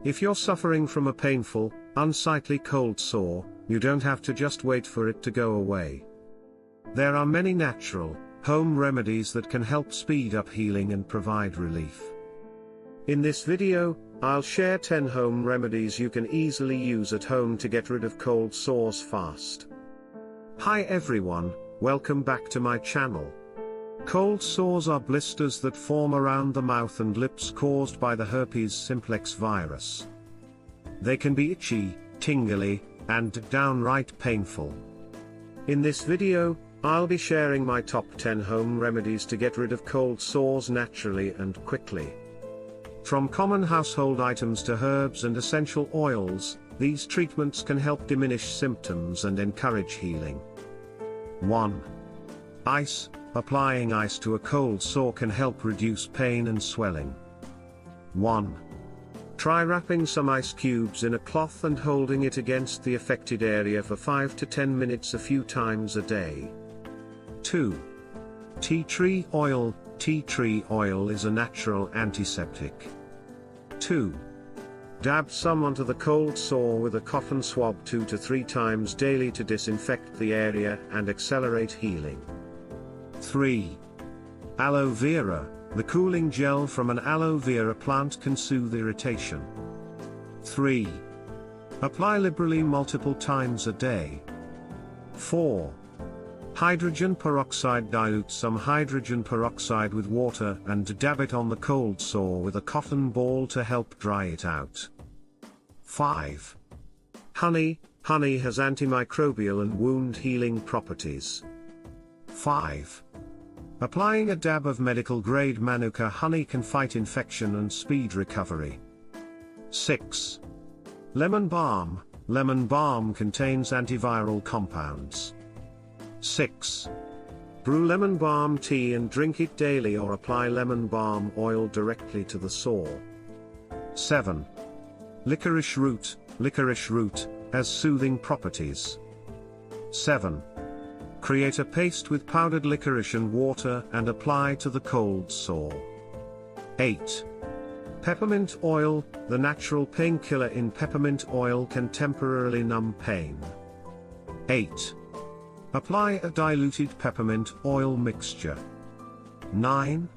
If you're suffering from a painful, unsightly cold sore, you don't have to just wait for it to go away. There are many natural, home remedies that can help speed up healing and provide relief. In this video, I'll share 10 home remedies you can easily use at home to get rid of cold sores fast. Hi everyone, welcome back to my channel. Cold sores are blisters that form around the mouth and lips caused by the herpes simplex virus. They can be itchy, tingly, and downright painful. In this video, I'll be sharing my top 10 home remedies to get rid of cold sores naturally and quickly. From common household items to herbs and essential oils, these treatments can help diminish symptoms and encourage healing. 1. Ice. Applying ice to a cold sore can help reduce pain and swelling. 1. Try wrapping some ice cubes in a cloth and holding it against the affected area for 5 to 10 minutes a few times a day. 2. Tea tree oil. Tea tree oil is a natural antiseptic. 2. Dab some onto the cold sore with a cotton swab 2 to 3 times daily to disinfect the area and accelerate healing. 3. Aloe vera. The cooling gel from an aloe vera plant can soothe irritation. 3. Apply liberally multiple times a day. 4. Hydrogen peroxide. Dilute some hydrogen peroxide with water and dab it on the cold sore with a cotton ball to help dry it out. 5. Honey. Honey has antimicrobial and wound healing properties. 5. Applying a dab of medical-grade Manuka honey can fight infection and speed recovery. 6. Lemon balm. Lemon balm contains antiviral compounds. 6. Brew lemon balm tea and drink it daily or apply lemon balm oil directly to the sore. 7. Licorice root. Licorice root has soothing properties. 7. Create a paste with powdered licorice and water and apply to the cold sore. 8. Peppermint oil. The natural painkiller in peppermint oil can temporarily numb pain. 8. Apply a diluted peppermint oil mixture. 9.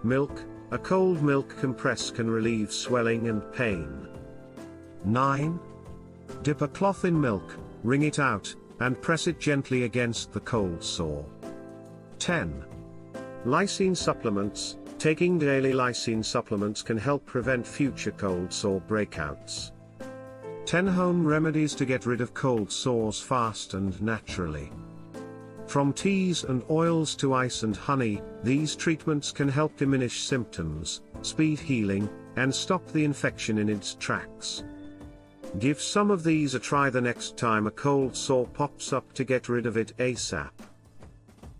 Milk. A cold milk compress can relieve swelling and pain. 9. Dip a cloth in milk, wring it out, and press it gently against the cold sore. 10. Lysine supplements. Taking daily lysine supplements can help prevent future cold sore breakouts. 10 home remedies to get rid of cold sores fast and naturally. From teas and oils to ice and honey, these treatments can help diminish symptoms, speed healing, and stop the infection in its tracks. Give some of these a try the next time a cold sore pops up to get rid of it ASAP.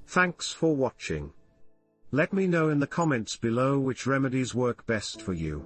Thanks for watching. Let me know in the comments below which remedies work best for you.